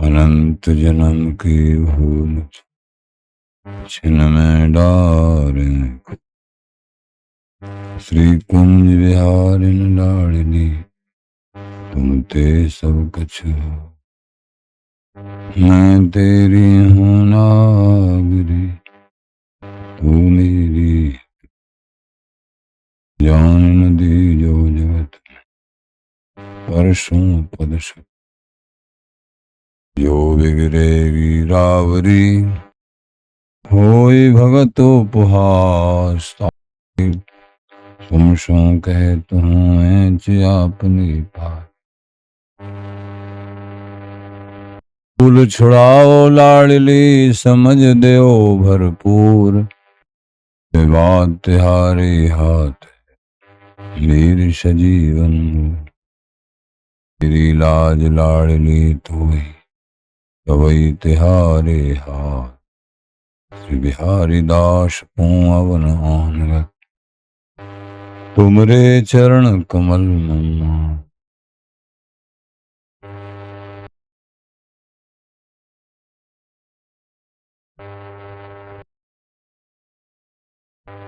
अनंत जन्म की भूल छिन में डारे। श्री कुंज विहारिन लाडली तुम ते सब कछ हो। मैं तेरी हूँ नागरी तू मेरी जान नदी जो जगत परसों पदश। जो बिगड़ेगी रावरी होई भगत उपहास। तुम सो कह तुम्हें अपनी पास। फूल छुड़ाओ लाडली समझ देओ भरपूर। विवाद तिहारे हाथ मेरी सजीवन तेरी लाज लाडली तोई कवई तिहारे हाथ। श्री बिहारी दास अवन आनगत तुमरे चरण कमल मम्मा।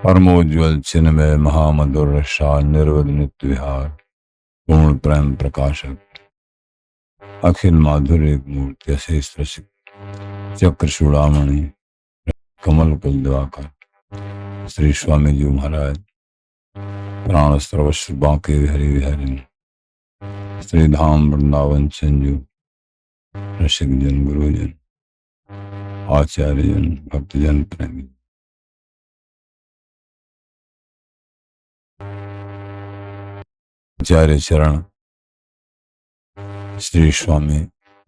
परमोज्वल चिन्मय महामधुर रसाल निर्वध नित्य विहार पूर्ण प्रेम प्रकाशक अखिल माधुर्य मूर्ति अशेष रसिक चक्र चूड़ामणि कमल कुल दिवाकर श्री स्वामी जी महाराज प्राण सर्वस्व बांके हरि विहरिन श्री धाम वृंदावन संजू रसिक जन गुरुजन आचार्य जन भक्तजन प्रेमी। आचार्य चरण श्री स्वामी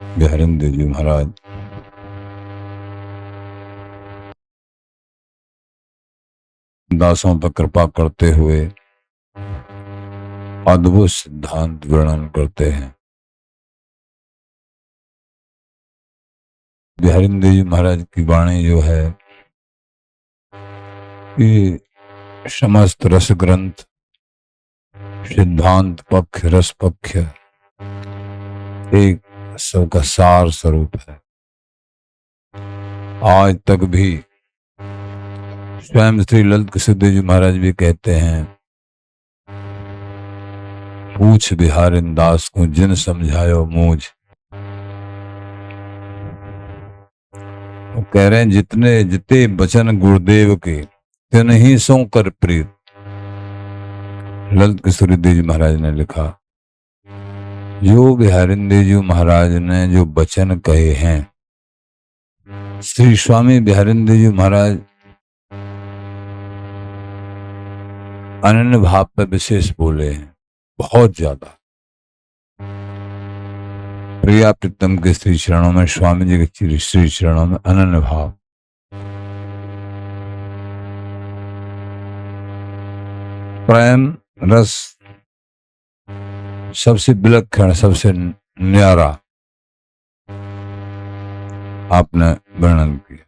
बिहारिंद्र जी महाराज दासों पर कृपा करते हुए अद्भुत सिद्धांत वर्णन करते हैं। बिहारिंद्र जी महाराज की वाणी जो है ये समस्त रस ग्रंथ सिद्धांत पक्ष रस पक्ष एक सबका सार स्वरूप है। आज तक भी स्वयं श्री ललित किशोर जी महाराज भी कहते हैं पूछ बिहारिन दास को जिन समझायो मूझ। वो कह रहे हैं जितने जिते बचन गुरुदेव के तिन ही सो कर प्रीत। ललित किशोर जी महाराज ने लिखा जो बिहारिंद्र जी महाराज ने जो वचन कहे हैं श्री स्वामी बिहारिंद्र जी महाराज अनन्य भाव पर विशेष बोले हैं बहुत ज्यादा। प्रिया प्रीतम के श्री चरणों में स्वामी जी के श्री चरणों में अनन्य भाव। प्रेम रस सबसे विलक्षण सबसे न्यारा आपने वर्णन किया।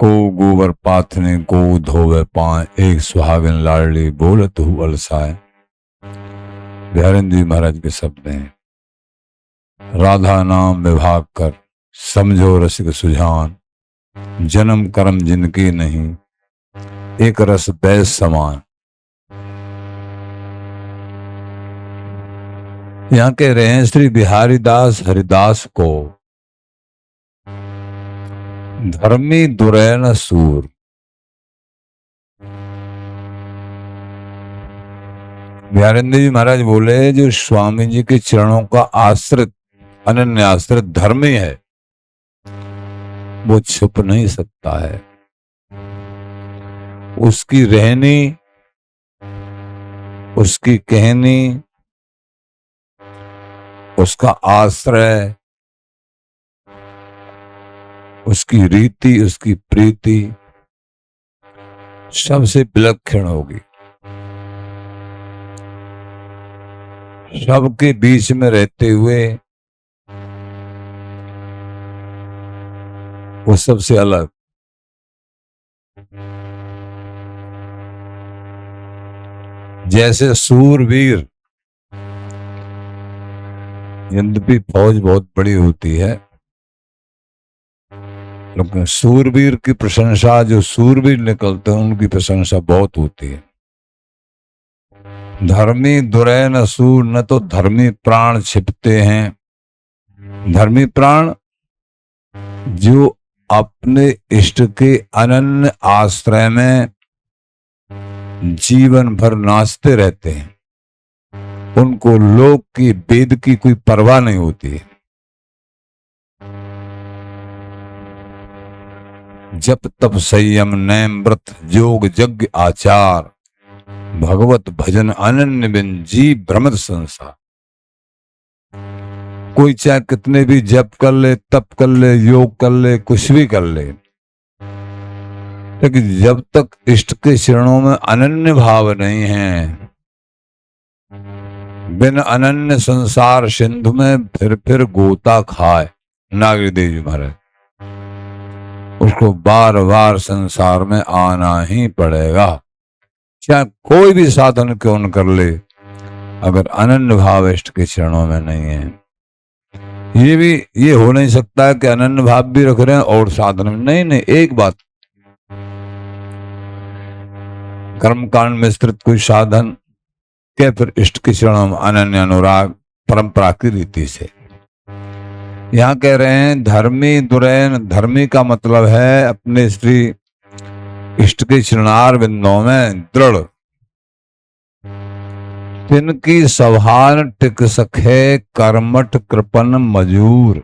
को गोबर पाथने को धोवे पाए एक सुहागन लाडली बोलत हु अलसाए। बिहारिंद्र जी महाराज के शब्द हैं राधा नाम विभाग कर समझो रसिक सुजान। जन्म कर्म जिनके नहीं एक रस बैस समान। यहां कह रहे हैं श्री बिहारी दास हरिदास को धर्मी दुरैन सूर। बिहारिंद्र जी महाराज बोले जो स्वामी जी के चरणों का आश्रित अनन्य आश्रित धर्मी है वो छुप नहीं सकता है। उसकी रहनी उसकी कहनी उसका आश्रय उसकी रीति उसकी प्रीति सबसे विलक्षण होगी। सबके बीच में रहते हुए वो सबसे अलग। जैसे सूरवीर यद्यपि फौज बहुत बड़ी होती है, लेकिन सूरवीर की प्रशंसा, जो सूरवीर निकलते हैं उनकी प्रशंसा बहुत होती है। धर्मी दुरैन असूर न तो धर्मी प्राण छिपते हैं। धर्मी प्राण जो अपने इष्ट के अनन्य आश्रय में जीवन भर नाचते रहते हैं, उनको लोक की वेद की कोई परवाह नहीं होती है। जप तप संयम नैम व्रत योग यज्ञ आचार, भगवत भजन अनन्य बिन जी भ्रमत संसार। कोई चाहे कितने भी जप कर ले, तप कर ले, योग कर ले, कुछ भी कर ले, लेकिन जब तक इष्ट के चरणों में अनन्य भाव नहीं है, बिन अनन्य संसार सिंधु में फिर गोता खाए। नागरी देव जी महाराज, उसको बार बार संसार में आना ही पड़ेगा, चाहे कोई भी साधन क्यों न कर ले, अगर अनन्य भाव इष्ट के चरणों में नहीं है। ये हो नहीं सकता है कि अनन्य भाव भी रख रहे हैं और साधन में नहीं। एक बात, कर्मकांड में स्थित कोई साधन के फिर इष्ट के चरणों में अनन्य अनुराग परंपरा की रीति से। यहां कह रहे हैं धर्मी दुरैन। धर्मी का मतलब है अपने श्री इष्ट के चरणार बिंदों में दृढ़, तिनकी सभान टिक सखे कर्मठ कृपन मजूर।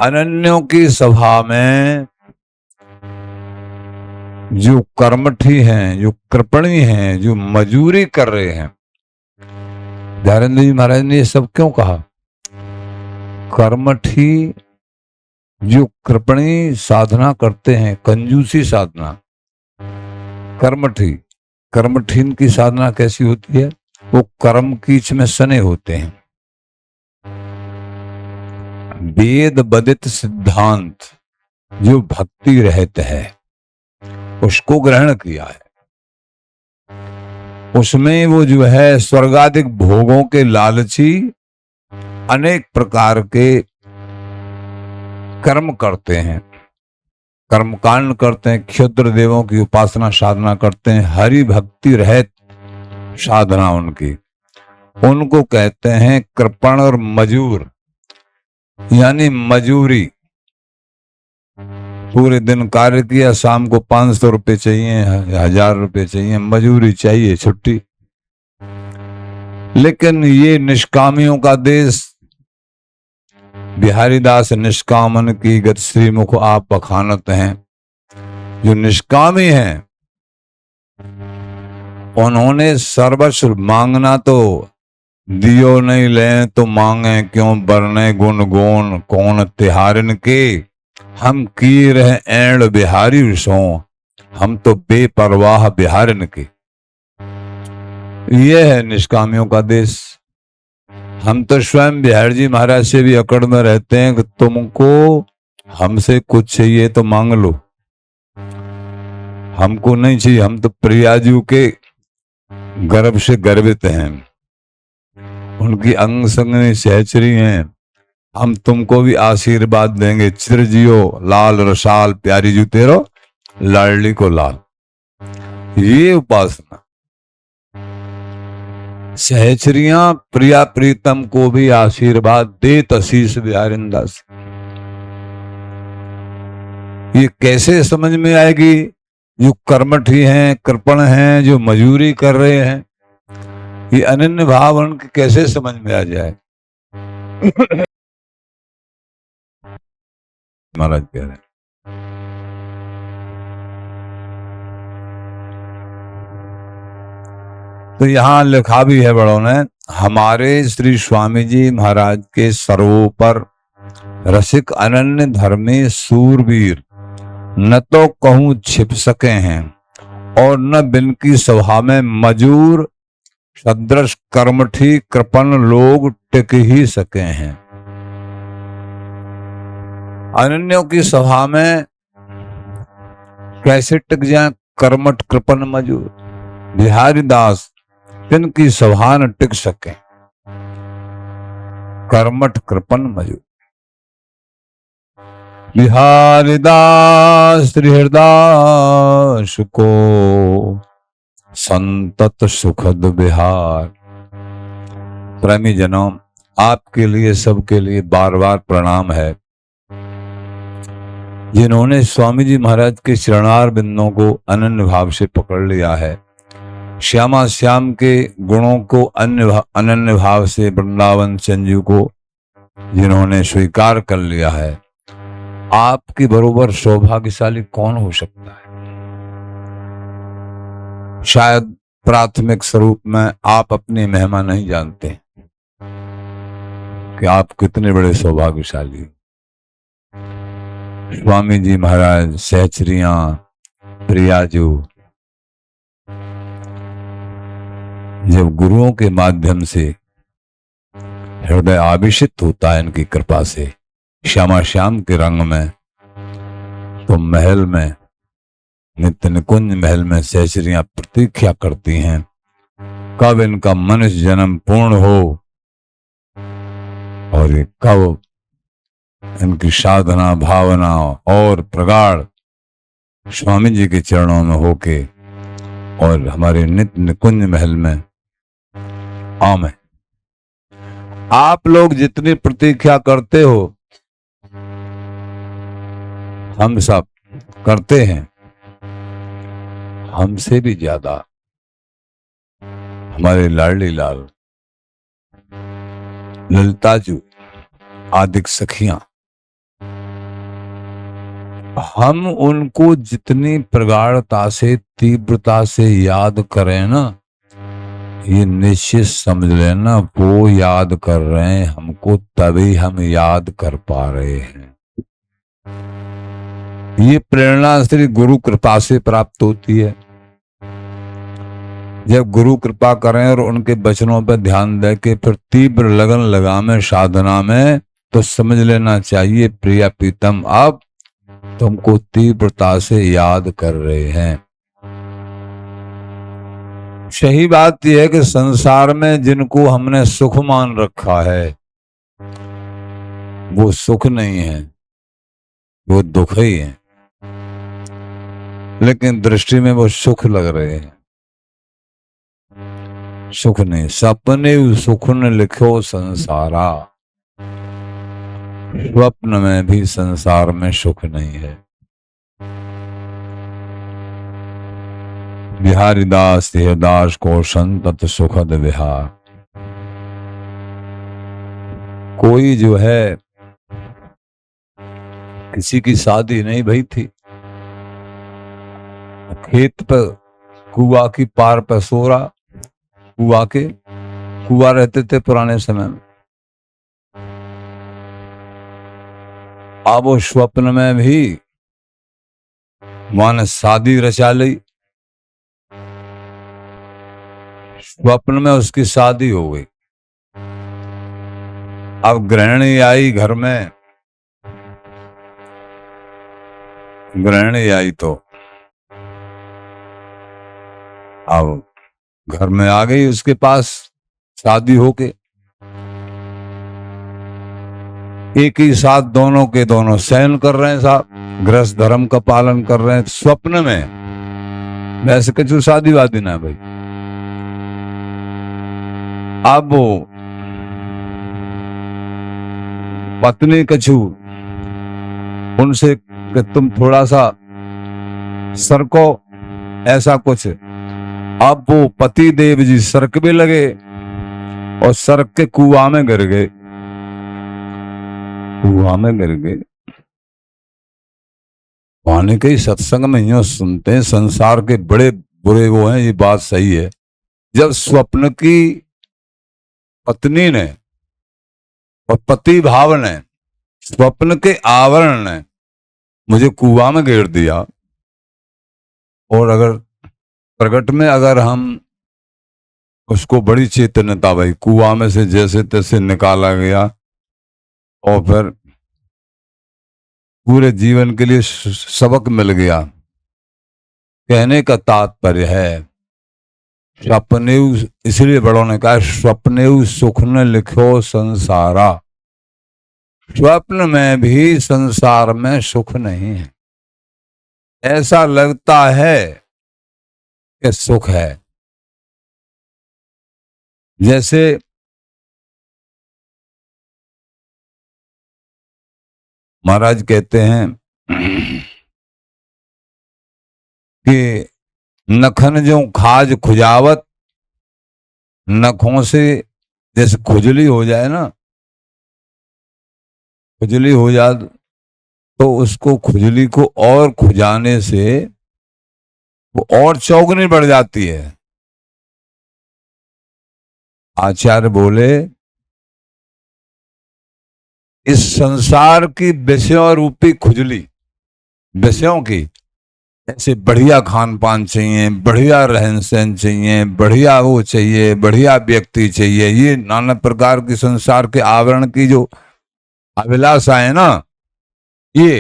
अनन्यों की सभा में जो कर्मठी हैं, जो कृपणी हैं, जो मजूरी कर रहे हैं। धैर्येंद्र जी महाराज ने ये सब क्यों कहा? कर्मठी जो कृपणी साधना करते हैं, कंजूसी साधना, कर्मठी। कर्मठीन की साधना कैसी होती है? वो कर्म कीच में सने होते हैं, वेद बदित सिद्धांत जो भक्ति रहित है उसको ग्रहण किया है, उसमें वो जो है स्वर्गाधिक भोगों के लालची अनेक प्रकार के कर्म करते हैं, कर्मकांड करते हैं, क्षुद्र देवों की उपासना साधना करते हैं, हरि भक्ति रहित साधना उनको कहते हैं कृपण और मजूर, यानी मजूरी। पूरे दिन कार्य किया, शाम को 500 रुपये चाहिए, 1000 रुपये चाहिए, मजूरी चाहिए, छुट्टी। लेकिन ये निष्कामियों का देश। बिहारी दास निष्कामन की गत श्रीमुख आप बखानत हैं। जो निष्कामी हैं उन्होंने सर्वस्व मांगना तो दियो नहीं ले तो मांगे क्यों बरने गुण गोन कौन तिहारिन के। हम की रहे एण बिहारी सो, हम तो बेपरवाह बिहारिन के। ये है निष्कामियों का देश। हम तो स्वयं बिहार जी महाराज से भी अकड़ में रहते हैं कि तुमको हमसे कुछ चाहिए तो मांग लो, हमको नहीं चाहिए, हम तो प्रियाजू के गर्भ से गर्वित हैं, उनकी अंग संगनी सहचरी हैं, हम तुमको भी आशीर्वाद देंगे। चिरजियो लाल रसाल प्यारी जू तेरो लाडली को लाल। ये उपासना। सहचरियां प्रिया प्रीतम को भी आशीर्वाद दे तशीष बिहारिंदास। ये कैसे समझ में आएगी? जो कर्मठी हैं, कृपण हैं, जो मजूरी कर रहे हैं, ये अनन्य भाव उनके कैसे समझ में आ जाए? महाराज कह रहे हैं तो यहां लिखा भी है बड़ों ने, हमारे श्री स्वामी जी महाराज के सर्वोपर रसिक अनन्य धर्मी सूरवीर न तो कहूं छिप सके हैं और न बिन की सभा में मजूर सदृश कर्मठी कृपण लोग टिक ही सके हैं। अनन्यों की सभा में कैसे टिक जाए कर्मठ कृपण मजूर? बिहारी दास जिनकी सभा न टिक सके, कर्मठ कृपन मजू। बिहारी दास हृदास को संतत सुखद बिहार। प्रेमी जनों, आपके लिए सबके लिए बार बार प्रणाम है। जिन्होंने स्वामी जी महाराज के चरणार बिंदों को अनन्य भाव से पकड़ लिया है, श्यामा श्याम के गुणों को अनन्य भाव से वृंदावन चंजू को जिन्होंने स्वीकार कर लिया है, आपके बरोबर सौभाग्यशाली कौन हो सकता है। शायद प्राथमिक स्वरूप में आप अपनी महिमा नहीं जानते कि आप कितने बड़े सौभाग्यशाली। स्वामी जी महाराज, सहचरियां, प्रियाजू जब गुरुओं के माध्यम से हृदय आभिषित होता है इनकी कृपा से श्यामा श्याम के रंग में, तो महल में, नित्य निकुंज महल में सहचरियां प्रतीक्षा करती हैं कब इनका मनुष्य जन्म पूर्ण हो और ये कब इनकी साधना भावना और प्रगाढ़ स्वामी जी के चरणों में होके और हमारे नित्य निकुंज महल में आमे। आप लोग जितनी प्रतीक्षा करते हो हम सब करते हैं, हमसे भी ज्यादा हमारे लाडली लाल ललिताजू आदिक सखियां, हम उनको जितनी प्रगाढ़ता से तीव्रता से याद करें ना, ये निश्चित समझ लेना वो याद कर रहे हैं हमको, तभी हम याद कर पा रहे हैं। ये प्रेरणा श्री गुरु कृपा से प्राप्त होती है। जब गुरु कृपा करें और उनके वचनों पर ध्यान दे के फिर तीव्र लगन लगामें साधना में, तो समझ लेना चाहिए प्रिया प्रीतम अब तुमको तीव्रता से याद कर रहे हैं। सही बात यह है कि संसार में जिनको हमने सुख मान रखा है वो सुख नहीं है, वो दुख ही है, लेकिन दृष्टि में वो सुख लग रहे हैं। सुख नहीं, सपने सुख ने लिखो संसारा, स्वप्न में भी संसार में सुख नहीं है। बिहारी दास देवदास को संतत सुखद विहार। कोई जो है किसी की शादी नहीं भई थी, खेत पर कुआ की पार पर सो रहा, कुआ रहते थे पुराने समय में। अब वो स्वप्न में भी माने शादी रचा ली, स्वप्न में उसकी शादी हो गई। अब गृहिणी आई घर में, गृहिणी आई तो अब घर में आ गई उसके पास शादी होके, एक ही साथ दोनों के दोनों शयन कर रहे हैं, साहब गृहस्थ धर्म का पालन कर रहे हैं स्वप्न में। वैसे कछु शादी वादी ना भाई। अब वो पत्नी कछु उनसे कि तुम थोड़ा सा सरको, ऐसा कुछ। अब वो पति देव जी सरक भी लगे और सरक के कुआं में गिर गए, कुआं में गिर गए। माने कई सत्संग में यूं सुनते हैं, संसार के बड़े बुरे वो हैं, ये बात सही है। जब स्वप्न की पत्नी ने और पति भाव ने, स्वप्न के आवरण ने मुझे कुआं में गिर दिया, और अगर प्रगट में अगर हम उसको बड़ी चेतनता भाई, कुआं में से जैसे तैसे निकाला गया और फिर पूरे जीवन के लिए सबक मिल गया। कहने का तात्पर्य है स्वप्ने, इसलिए बड़ों ने कहा स्वप्ने सुख न लिखो संसारा। स्वप्न में भी संसार में सुख नहीं है। ऐसा लगता है कि सुख है। जैसे महाराज कहते हैं कि नखन जो खाज खुजावत, नखों से जैसे खुजली हो जाए ना, खुजली हो जाए तो उसको खुजली को और खुजाने से वो और चौगुनी बढ़ जाती है। आचार्य बोले इस संसार की विषयों रूपी खुजली, विषयों की, ऐसे बढ़िया खान पान चाहिए, बढ़िया रहन सहन चाहिए, बढ़िया वो चाहिए, बढ़िया व्यक्ति चाहिए, ये नाना प्रकार की संसार के आवरण की जो अभिलाषा है ना, ये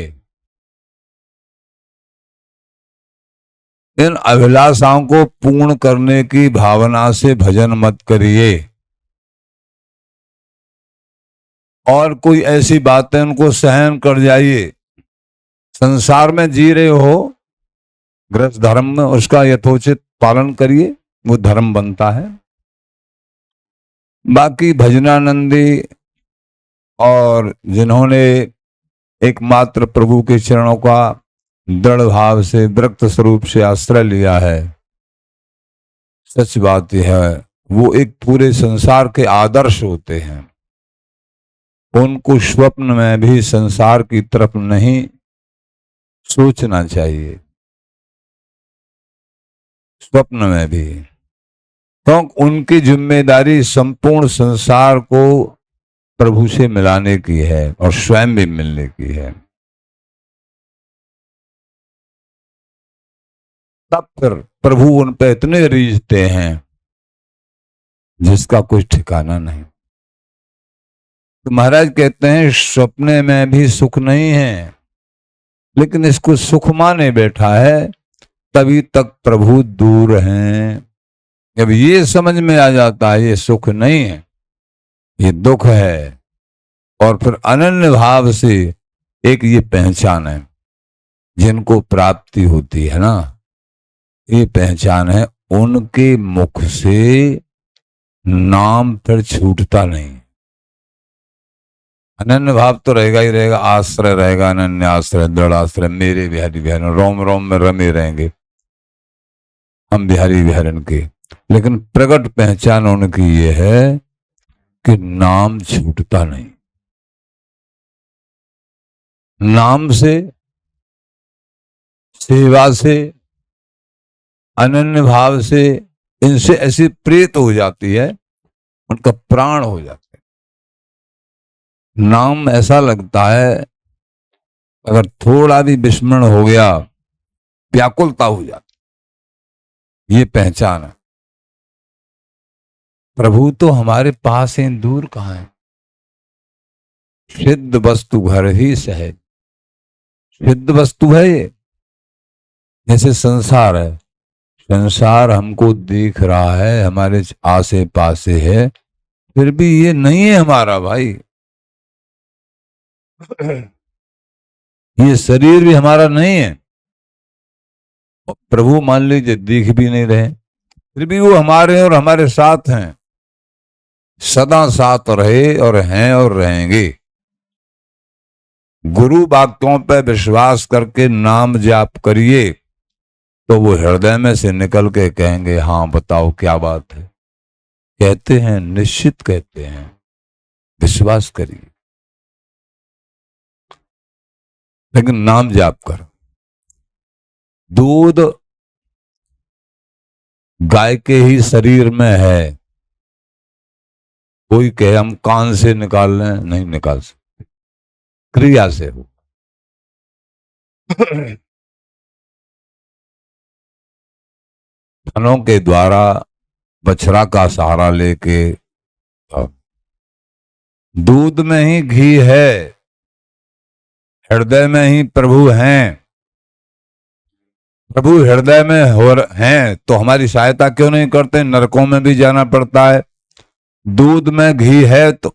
इन अभिलाषाओं को पूर्ण करने की भावना से भजन मत करिए। और कोई ऐसी बातें उनको सहन कर जाइए। संसार में जी रहे हो, गृहस्थ धर्म में उसका यथोचित पालन करिए, वो धर्म बनता है। बाकी भजनानंदी और जिन्होंने एकमात्र प्रभु के चरणों का दृढ़ भाव से विरक्त स्वरूप से आश्रय लिया है, सच बात यह है वो एक पूरे संसार के आदर्श होते हैं। उनको स्वप्न में भी संसार की तरफ नहीं सोचना चाहिए, स्वप्न में भी, क्योंकि उनकी जिम्मेदारी संपूर्ण संसार को प्रभु से मिलाने की है और स्वयं भी मिलने की है। तब फिर प्रभु उन पे इतने रीझते हैं जिसका कुछ ठिकाना नहीं। तो महाराज कहते हैं सपने में भी सुख नहीं है, लेकिन इसको सुख माने बैठा है, तभी तक प्रभु दूर हैं। जब ये समझ में आ जाता है ये सुख नहीं है, ये दुख है, और फिर अनन्य भाव से एक ये पहचान है जिनको प्राप्ति होती है ना, ये पहचान है उनके मुख से नाम फिर छूटता नहीं। अनन्य भाव तो रहेगा ही रहेगा, आश्रय रहेगा, अनन्य आश्रय, दृढ़ आश्रय, मेरे बिहारी बिहारी, रोम रोम में रमे रहेंगे हम बिहारी बिहारन के। लेकिन प्रकट पहचान उनकी ये है कि नाम छूटता नहीं। नाम से, सेवा से, अनन्य भाव से इनसे ऐसी प्रीत हो जाती है, उनका प्राण हो जाता है। नाम ऐसा लगता है अगर थोड़ा भी विस्मरण हो गया व्याकुलता हो जाती। ये पहचान है। प्रभु तो हमारे पास हैं, दूर कहां है। सिद्ध वस्तु घर ही सहज, सिद्ध वस्तु है ये। जैसे संसार है, संसार हमको दिख रहा है, हमारे आसे पासे है, फिर भी ये नहीं है हमारा भाई। ये शरीर भी हमारा नहीं है। प्रभु मान लीजिए दिख भी नहीं रहे, फिर भी वो हमारे और हमारे साथ हैं, सदा साथ रहे और हैं और रहेंगे। गुरु वाक्यों पर विश्वास करके नाम जाप करिए तो वो हृदय में से निकल के कहेंगे हाँ बताओ क्या बात है। कहते हैं, निश्चित कहते हैं, विश्वास करिए। लेकिन नाम जाप कर। दूध गाय के ही शरीर में है, कोई कहे हम कान से निकाल लें, नहीं निकाल सकते, क्रिया से हो। धनों के द्वारा बछड़ा का सहारा लेके, दूध में ही घी है, हृदय में ही प्रभु हैं। प्रभु हृदय में हैं तो हमारी सहायता क्यों नहीं करते? नरकों में भी जाना पड़ता है। दूध में घी है तो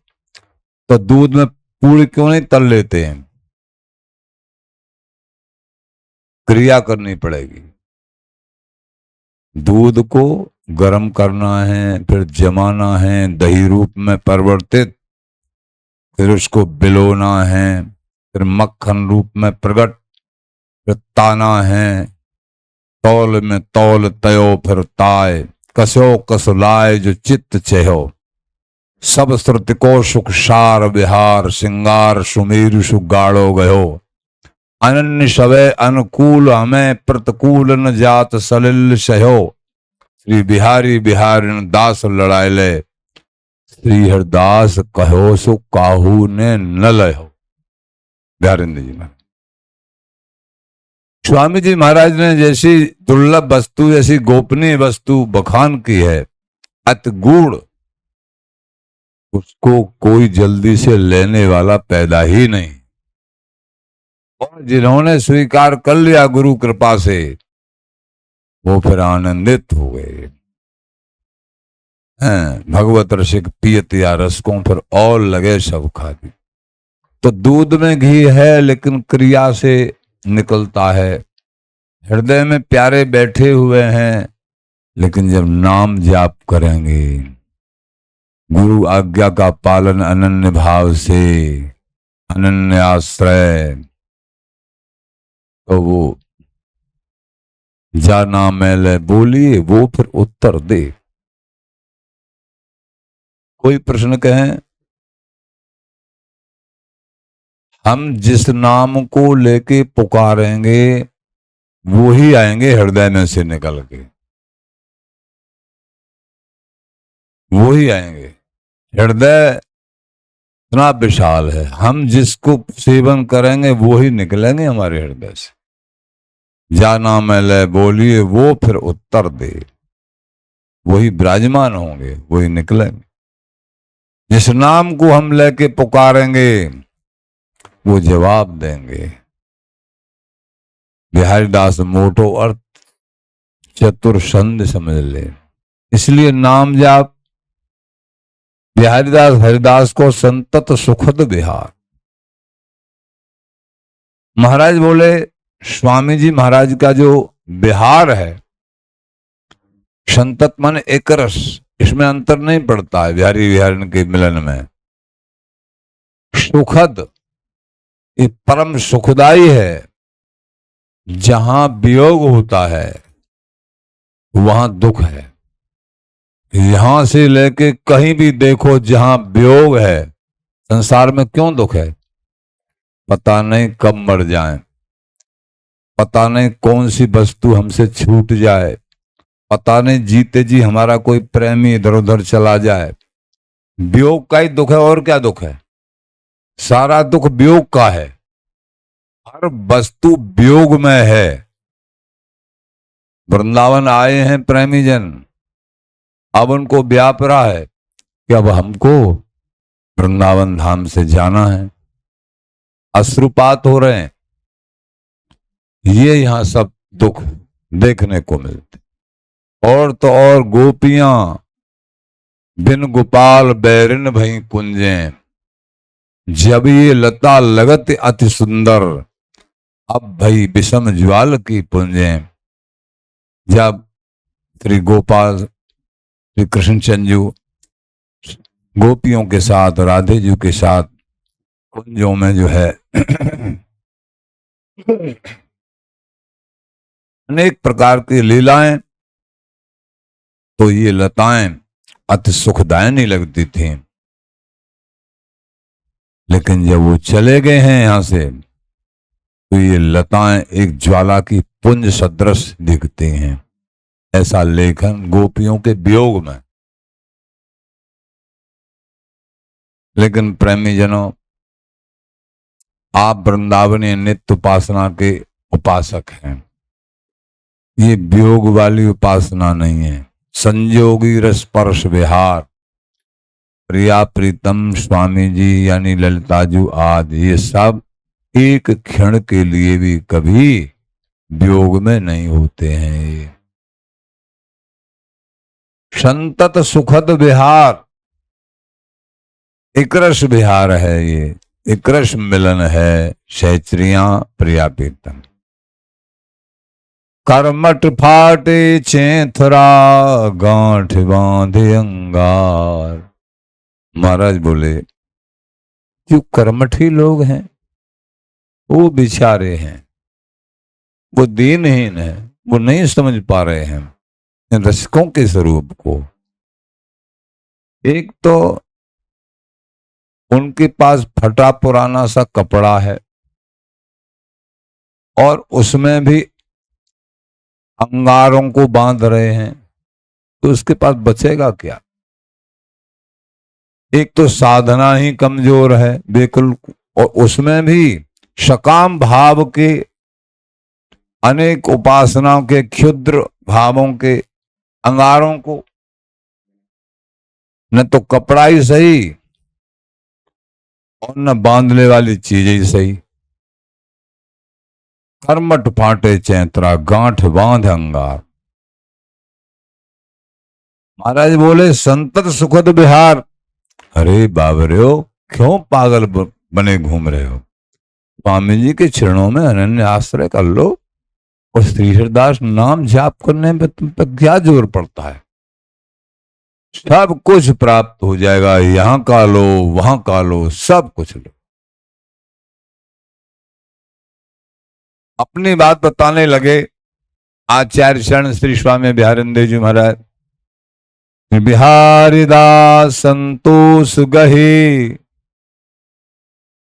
दूध में पूरी क्यों नहीं तल लेते हैं? क्रिया करनी पड़ेगी। दूध को गर्म करना है, फिर जमाना है, दही रूप में परिवर्तित, फिर उसको बिलोना है, फिर मक्खन रूप में प्रकट, फिर ताना है, तौल में तौल तयो फिर ताय, कसो कस लाए जो चित्त चहो, सब श्रुति को सुख सार विहार, सिंगार सुमीर सुगाड़ो गयो, अनन्य सवय अनुकूल हमें प्रतिकूल न जात सलिल सहो, श्री बिहारी बिहारी दास लड़ाई ले, श्री हरदास कहो सो काहू ने न लयो। बिहारिंद्र जी महाराज, स्वामी जी महाराज ने जैसी दुर्लभ वस्तु, जैसी गोपनीय वस्तु बखान की है, अति गूढ़, उसको कोई जल्दी से लेने वाला पैदा ही नहीं। और जिन्होंने स्वीकार कर लिया गुरु कृपा से, वो फिर आनंदित हो गए हैं। भगवत रसिक पियत या रसकों फिर और लगे सब खाती। तो दूध में घी है, लेकिन क्रिया से निकलता है। हृदय में प्यारे बैठे हुए हैं, लेकिन जब नाम जाप करेंगे, गुरु आज्ञा का पालन अनन्य भाव से, अनन्य आश्रय, तो वो जाना मैले बोलिए, वो फिर उत्तर दे। कोई प्रश्न कहें, हम जिस नाम को लेके पुकारेंगे वो ही आएंगे हृदय में से निकल के, वो ही आएंगे। हृदय इतना विशाल है, हम जिसको सेवन करेंगे वो ही निकलेंगे हमारे हृदय से। जाना मैले बोलिए, वो फिर उत्तर दे, वही विराजमान होंगे, वही निकलेंगे। जिस नाम को हम लेके पुकारेंगे वो जवाब देंगे। बिहारीदास मोटो अर्थ चतुर संध समझ ले, इसलिए नाम जाप बिहारीदास हरिदास को संतत सुखद विहार। महाराज बोले, स्वामी जी महाराज का जो विहार है, संतत मन एक रस, इसमें अंतर नहीं पड़ता है बिहारी बिहारी के मिलन में। सुखद, ये परम सुखदाई है। जहां वियोग होता है वहां दुख है। यहां से लेके कहीं भी देखो, जहां वियोग है, संसार में क्यों दुख है? पता नहीं कब मर जाएं, पता नहीं कौन सी वस्तु हमसे छूट जाए, पता नहीं जीते जी हमारा कोई प्रेमी इधर उधर चला जाए। वियोग का ही दुख है, और क्या दुख है? सारा दुख वियोग का है। हर वस्तु वियोग में है। वृंदावन आए हैं प्रेमी जन, अब उनको व्याप रहा है कि अब हमको वृंदावन धाम से जाना है। अश्रुपात हो रहे हैं। ये यहां सब दुख देखने को मिलते। और तो और गोपियां बिन गोपाल बैरिन भई कुंजें, जब ये लता लगत अति सुंदर, अब भई विषम ज्वाल की पुंजें। जब श्री गोपाल, श्री कृष्णचंद्र जी गोपियों के साथ, राधे जी के साथ कुंजों में जो है अनेक प्रकार की लीलाएं, तो ये लताएं अति सुखदायनी लगती थी। लेकिन जब वो चले गए हैं यहां से, तो ये लताएं एक ज्वाला की पुंज सदृश दिखती हैं। ऐसा लेखन गोपियों के वियोग में। लेकिन प्रेमी जनों, आप वृंदावनी नित्य उपासना के उपासक हैं। ये वियोग वाली उपासना नहीं है। संजोगी रस स्पर्श विहार, प्रिया प्रीतम स्वामी जी यानी ललिताजू आदि, ये सब एक क्षण के लिए भी कभी वियोग में नहीं होते हैं। संतत सुखद विहार, एक रस विहार है ये। एक कृष्ण मिलन है सहचरियां प्रिया पीतन। करमट फाटे चेथरा गांठ बांधे अंगार। महाराज बोले जो कर्मठी लोग हैं वो बेचारे हैं, वो दीनहीन है, वो नहीं समझ पा रहे हैं इन रसिकों के स्वरूप को। एक तो उनके पास फटा पुराना सा कपड़ा है और उसमें भी अंगारों को बांध रहे हैं, तो उसके पास बचेगा क्या। एक तो साधना ही कमजोर है बिल्कुल, और उसमें भी सकाम भाव के अनेक उपासनाओं के क्षुद्र भावों के अंगारों को, न तो कपड़ा ही सही और न बांधने वाली चीज ही सही। कर्मठ फाटे चैत्रा गांठ बांध अंगार। महाराज बोले संतत सुखद बिहार। अरे बाबरे हो, क्यों पागल बने घूम रहे हो। स्वामी जी के चरणों में अनन्य आश्रय कर लो, और श्री हरिदास नाम जाप करने में तुम पे क्या जोर पड़ता है। सब कुछ प्राप्त हो जाएगा, यहां का लो वहां का लो, सब कुछ लो। अपनी बात बताने लगे आचार्य शरण श्री स्वामी बिहारिंदेव जी महाराज। बिहारी दास संतोष गहे।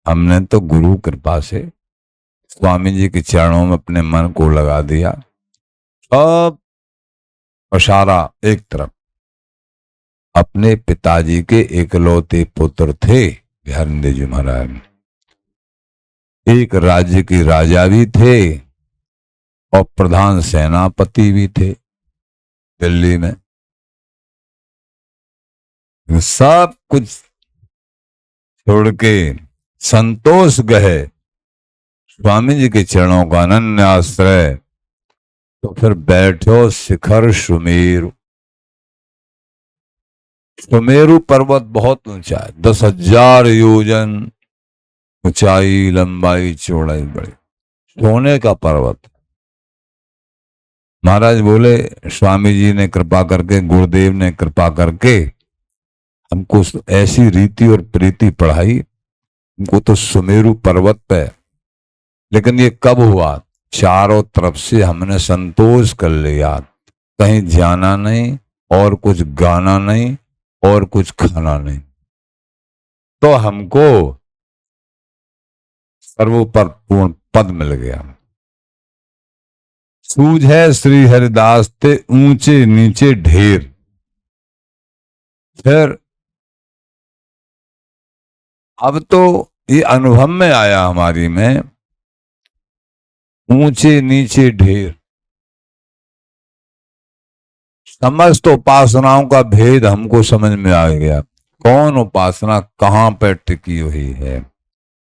हमने तो गुरु कृपा से स्वामी जी के चरणों में अपने मन को लगा दिया, सब इशारा एक तरफ। अपने पिताजी के एकलौते पुत्र थे बिहारिंदेव जी महाराज, एक राज्य के राजा भी थे और प्रधान सेनापति भी थे दिल्ली में। सब कुछ छोड़ के संतोष गए स्वामी जी के चरणों का अनन्य आश्रय। तो फिर बैठो शिखर सुमेरु। सुमेरु पर्वत बहुत ऊंचा है, 10,000 योजन ऊंचाई, लंबाई, चौड़ाई, बड़ी सोने का पर्वत। महाराज बोले स्वामी जी ने कृपा करके, गुरुदेव ने कृपा करके हमको ऐसी रीति और प्रीति पढ़ाई, हमको तो सुमेरु पर्वत पे। लेकिन ये कब हुआ, चारों तरफ से हमने संतोष कर लिया, कहीं जाना नहीं और कुछ गाना नहीं और कुछ खाना नहीं, तो हमको सर्वोपर पूर्ण पद मिल गया। सूझ है श्री हरिदास ते ऊंचे नीचे ढेर। फिर अब तो ये अनुभव में आया हमारी में, ऊंचे नीचे ढेर। समस्त उपासनाओं का भेद हमको समझ में आ गया, कौन उपासना कहाँ पर टिकी हुई है।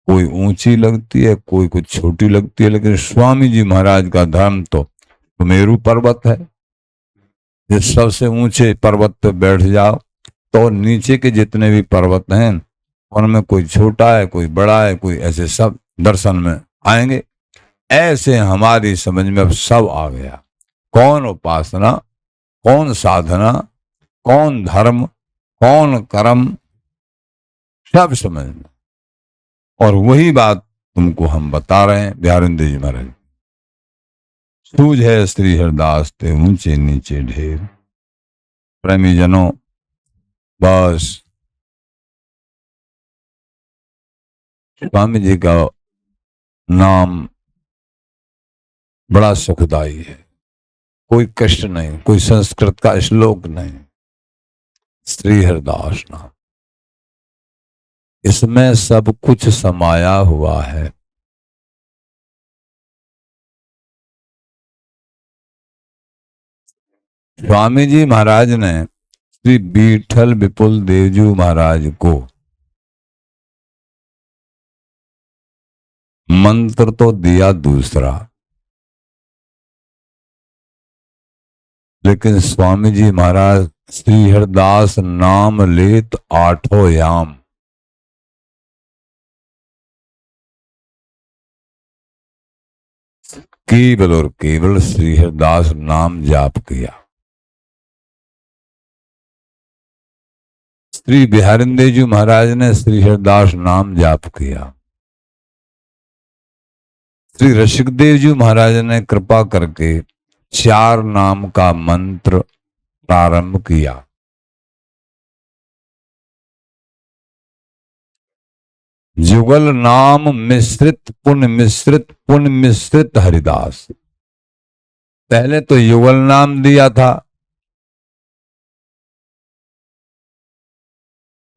कोई ऊंची लगती है, कोई कुछ छोटी लगती है, लेकिन स्वामी जी महाराज का धर्म तो सुमेरु पर्वत है। जिस सबसे ऊंचे पर्वत पे बैठ जाओ तो नीचे के जितने भी पर्वत हैं उनमें कोई छोटा है, कोई बड़ा है, कोई ऐसे सब दर्शन में आएंगे। ऐसे हमारी समझ में अब सब आ गया, कौन उपासना, कौन साधना, कौन धर्म, कौन कर्म, सब समझ में। और वही बात तुमको हम बता रहे हैं बिहारिंदेव जी महाराज। सूझ है श्री हरिदास ते ऊंचे नीचे ढेर। प्रेमी जनों, बस स्वामी जी का नाम बड़ा सुखदाई है, कोई कष्ट नहीं, कोई संस्कृत का श्लोक नहीं। श्री हरिदास नाम, इसमें सब कुछ समाया हुआ है। स्वामी जी महाराज ने श्री बीठल विपुल देवजू महाराज को मंत्र तो दिया दूसरा, लेकिन स्वामी जी महाराज श्री हरिदास नाम लेत आठों याम। केवल और केवल श्री हरिदास नाम जाप किया। श्री बिहारिंदेव जी महाराज ने श्री हरिदास नाम जाप किया। श्री ऋषिकदेव जी महाराज ने कृपा करके 4 नाम का मंत्र प्रारंभ किया। जुगल नाम मिश्रित पुण्य मिश्रित हरिदास। पहले तो युगल नाम दिया था,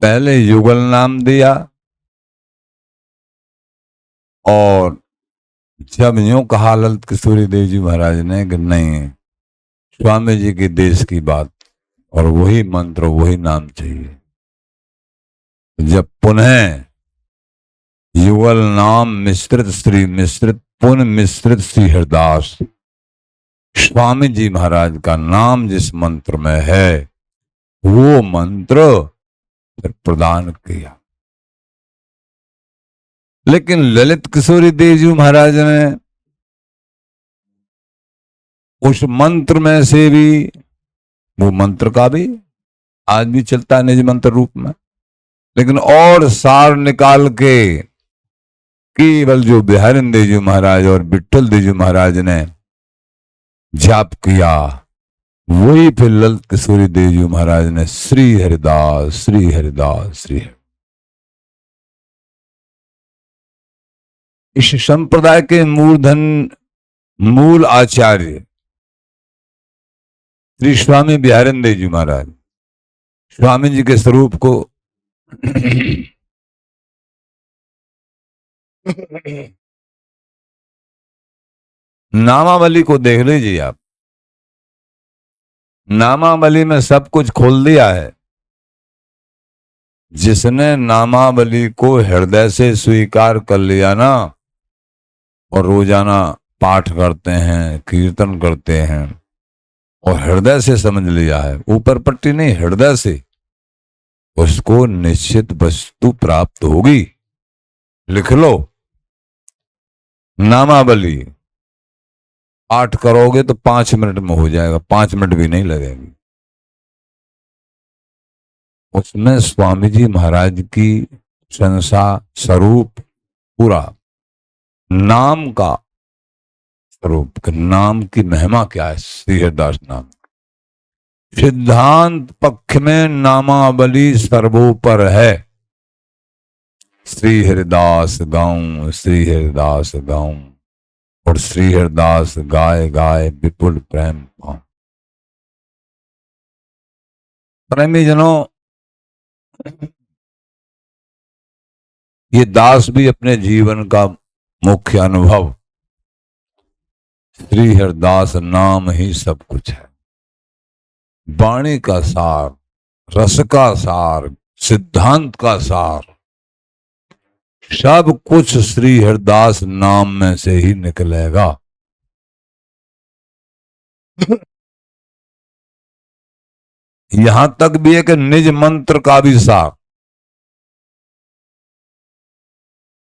पहले युगल नाम दिया, और जब यूं कहा ललित किशोरी देव जी महाराज ने कि नहीं, स्वामी जी के देश की बात और वही मंत्र वही नाम चाहिए, जब पुनः युगल नाम मिश्रित पुण्य मिश्रित श्री हरिदास, स्वामी जी महाराज का नाम जिस मंत्र में है वो मंत्र फिर प्रदान किया। लेकिन ललित किशोरी देव जी महाराज ने उस मंत्र में से भी, वो मंत्र का भी आज भी चलता है निज मंत्र रूप में, लेकिन और सार निकाल के केवल जो बिहारिंदेव जी महाराज और विट्ठल देव जी महाराज ने जाप किया, वही फिर ललित किशोरी देव जी महाराज ने श्री हरिदास श्री हरिदास श्री हरिदास। इस संप्रदाय के मूल आचार्य श्री स्वामी बिहारिंदेव जी महाराज स्वामी जी के स्वरूप को नामावली को देख लीजिए आप। नामावली में सब कुछ खोल दिया है। जिसने नामावली को हृदय से स्वीकार कर लिया ना, और रोजाना पाठ करते हैं, कीर्तन करते हैं, और हृदय से समझ लिया है, ऊपर पट्टी नहीं, हृदय से, उसको निश्चित वस्तु प्राप्त होगी। लिख लो, नामावली पाठ करोगे तो 5 मिनट में हो जाएगा, 5 मिनट भी नहीं लगेंगे। उसमें स्वामी जी महाराज की संसा स्वरूप पूरा, नाम का स्वरूप, नाम की महिमा क्या है, श्री हरिदास नाम। सिद्धांत पक्ष में नामावली सर्वोपर है। श्री हरिदास गाऊं, श्री हरिदास गाऊं, और श्री हरिदास गाए गाए विपुल प्रेम पाऊं। प्रेमी जनों, ये दास भी अपने जीवन का मुख्य अनुभव श्री हरिदास नाम ही सब कुछ है। वाणी का सार, रस का सार, सिद्धांत का सार, सब कुछ श्री हरिदास नाम में से ही निकलेगा। यहां तक भी है कि निज मंत्र का भी सार,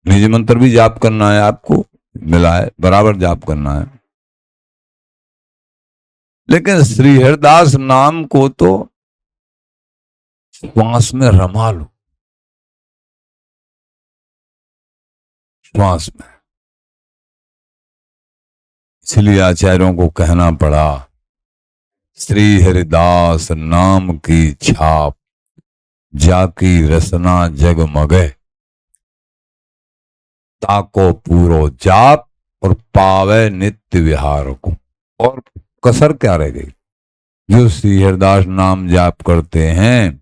निज मंत्र भी जाप करना है, आपको मिला है, बराबर जाप करना है। लेकिन श्री हरिदास नाम को तो श्वास में रमा लो, श्वास में। इसलिए आचार्यों को कहना पड़ा, श्री हरिदास नाम की छाप, जाकी रसना जगमगे, ताको पूरो जाप और पावे नित्य विहार को। और कसर क्या रह गई? जो श्री हरिदास नाम जाप करते हैं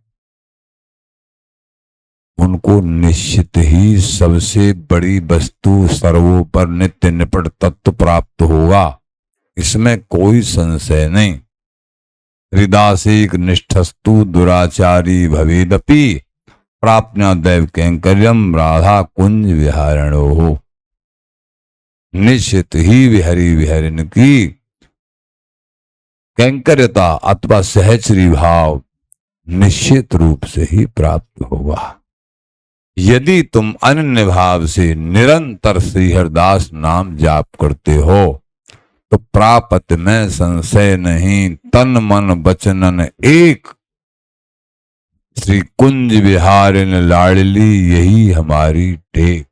उनको निश्चित ही सबसे बड़ी वस्तु सर्वोपर नित्य निपट तत्व प्राप्त होगा, इसमें कोई संशय नहीं। हरिदासीक निष्ठस्तु दुराचारी भवेदपि प्राप्न्या दैव कैंकर्यम राधा कुंज विहारणो हो। निश्चित ही विहरी विहरिन की कैंकर्यता अथवा सहचरी भाव निश्चित रूप से ही प्राप्त होगा। यदि तुम अनन्य भाव से निरंतर श्री हरिदास नाम जाप करते हो तो प्रापत में संशय नहीं, तन मन बचनन एक। श्री कुंज विहारिन लाडली यही हमारी टेक।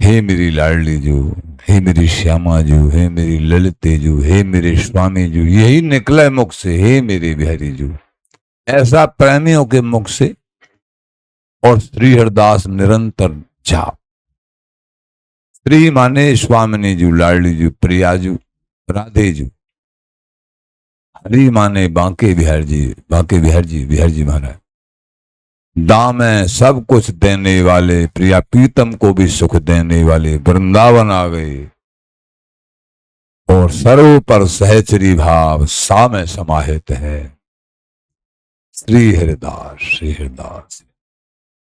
हे मेरी लाडली जो, हे मेरी श्यामा जो, हे मेरी ललिते जो, हे मेरे स्वामी जो, यही निकले मुख से, हे मेरे बिहारी जो। ऐसा प्रेमियों के मुख से और श्री हरदास निरंतर जाप। श्री माने स्वामिनी जू, लाडली जू, प्रियाजू, राधे जू। हरि माने बांके बिहार जी, बांके बिहार जी महाराज। दाम है सब कुछ देने वाले, प्रिया प्रीतम को भी सुख देने वाले, वृंदावन आ गए और सर्व पर सहचरी भाव सा में समाहित है। श्री हरिदास, श्री हरिदास।